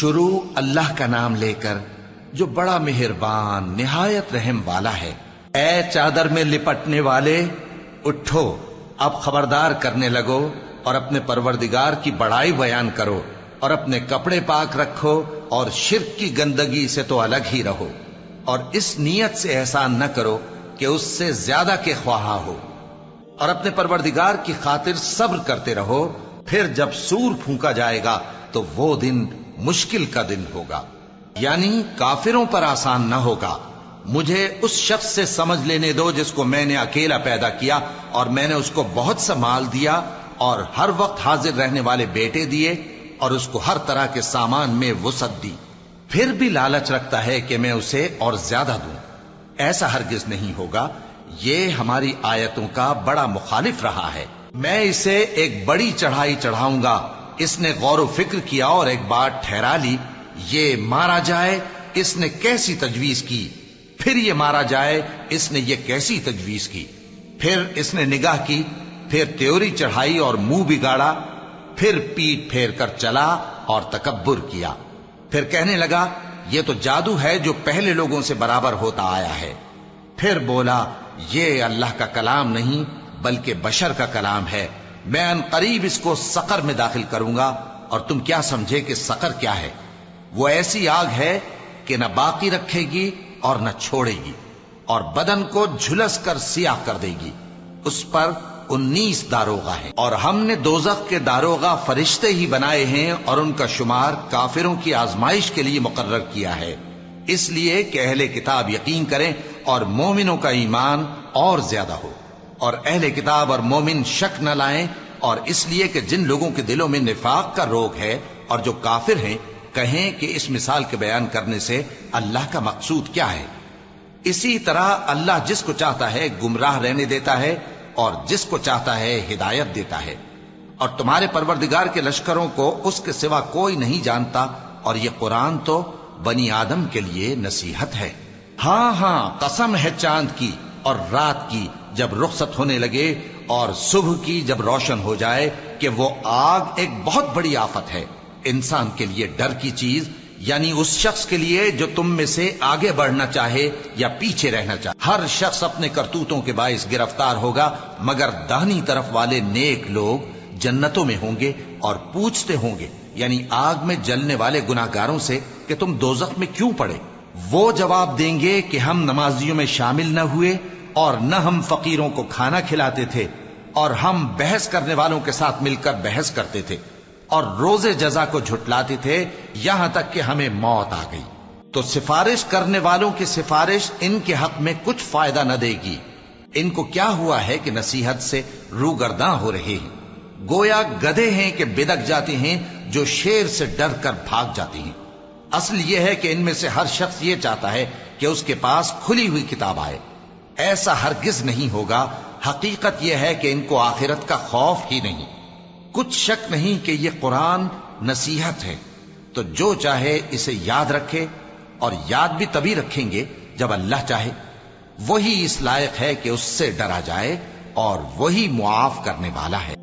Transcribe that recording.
شروع اللہ کا نام لے کر جو بڑا مہربان نہایت رحم والا ہے۔ اے چادر میں لپٹنے والے، اٹھو، اب خبردار کرنے لگو اور اپنے پروردگار کی بڑائی بیان کرو، اور اپنے کپڑے پاک رکھو اور شرک کی گندگی سے تو الگ ہی رہو، اور اس نیت سے احسان نہ کرو کہ اس سے زیادہ کے خواہاں ہو، اور اپنے پروردگار کی خاطر صبر کرتے رہو۔ پھر جب سور پھونکا جائے گا تو وہ دن مشکل کا دن ہوگا، یعنی کافروں پر آسان نہ ہوگا۔ مجھے اس شخص سے سمجھ لینے دو جس کو میں نے اکیلا پیدا کیا، اور میں نے اس کو بہت سا مال دیا اور ہر وقت حاضر رہنے والے بیٹے دیے، اور اس کو ہر طرح کے سامان میں وسعت دی، پھر بھی لالچ رکھتا ہے کہ میں اسے اور زیادہ دوں۔ ایسا ہرگز نہیں ہوگا، یہ ہماری آیتوں کا بڑا مخالف رہا ہے۔ میں اسے ایک بڑی چڑھائی چڑھاؤں گا۔ اس نے غور و فکر کیا اور ایک بات ٹھہرا لی، یہ مارا جائے، اس نے کیسی تجویز کی، پھر یہ مارا جائے، اس نے یہ کیسی تجویز کی۔ پھر اس نے نگاہ کی، پھر تیوری چڑھائی اور منہ بگاڑا، پھر پیٹ پھیر کر چلا اور تکبر کیا، پھر کہنے لگا یہ تو جادو ہے جو پہلے لوگوں سے برابر ہوتا آیا ہے۔ پھر بولا یہ اللہ کا کلام نہیں بلکہ بشر کا کلام ہے، میں ان قریب اس کو سقر میں داخل کروں گا، اور تم کیا سمجھے کہ سقر کیا ہے؟ وہ ایسی آگ ہے کہ نہ باقی رکھے گی اور نہ چھوڑے گی، اور بدن کو جھلس کر سیاہ کر دے گی۔ اس پر 19 داروغہ ہیں، اور ہم نے دوزخ کے داروغہ فرشتے ہی بنائے ہیں، اور ان کا شمار کافروں کی آزمائش کے لیے مقرر کیا ہے، اس لیے کہ اہل کتاب یقین کریں اور مومنوں کا ایمان اور زیادہ ہو، اور اہل کتاب اور مومن شک نہ لائیں، اور اس لیے کہ جن لوگوں کے دلوں میں نفاق کا روگ ہے اور جو کافر ہیں کہیں کہ اس مثال کے بیان کرنے سے اللہ کا مقصود کیا ہے۔ اسی طرح اللہ جس کو چاہتا ہے گمراہ رہنے دیتا ہے اور جس کو چاہتا ہے ہدایت دیتا ہے، اور تمہارے پروردگار کے لشکروں کو اس کے سوا کوئی نہیں جانتا، اور یہ قرآن تو بنی آدم کے لیے نصیحت ہے۔ ہاں ہاں، قسم ہے چاند کی اور رات کی جب رخصت ہونے لگے، اور صبح کی جب روشن ہو جائے، کہ وہ آگ ایک بہت بڑی آفت ہے، انسان کے لیے ڈر کی چیز، یعنی اس شخص کے لیے جو تم میں سے آگے بڑھنا چاہے یا پیچھے رہنا چاہے۔ ہر شخص اپنے کرتوتوں کے باعث گرفتار ہوگا، مگر داہنی طرف والے نیک لوگ جنتوں میں ہوں گے اور پوچھتے ہوں گے، یعنی آگ میں جلنے والے گناہگاروں سے کہ تم دوزخ میں کیوں پڑے؟ وہ جواب دیں گے کہ ہم نمازیوں میں شامل نہ ہوئے، اور نہ ہم فقیروں کو کھانا کھلاتے تھے، اور ہم بحث کرنے والوں کے ساتھ مل کر بحث کرتے تھے، اور روز جزا کو جھٹلاتے تھے، یہاں تک کہ ہمیں موت آ گئی۔ تو سفارش کرنے والوں کی سفارش ان کے حق میں کچھ فائدہ نہ دے گی۔ ان کو کیا ہوا ہے کہ نصیحت سے روگرداں ہو رہے ہیں، گویا گدھے ہیں کہ بدک جاتے ہیں جو شیر سے ڈر کر بھاگ جاتے ہیں۔ اصل یہ ہے کہ ان میں سے ہر شخص یہ چاہتا ہے کہ اس کے پاس کھلی ہوئی کتاب آئے، ایسا ہرگز نہیں ہوگا۔ حقیقت یہ ہے کہ ان کو آخرت کا خوف ہی نہیں۔ کچھ شک نہیں کہ یہ قرآن نصیحت ہے، تو جو چاہے اسے یاد رکھے، اور یاد بھی تبھی رکھیں گے جب اللہ چاہے۔ وہی اس لائق ہے کہ اس سے ڈرا جائے، اور وہی معاف کرنے والا ہے۔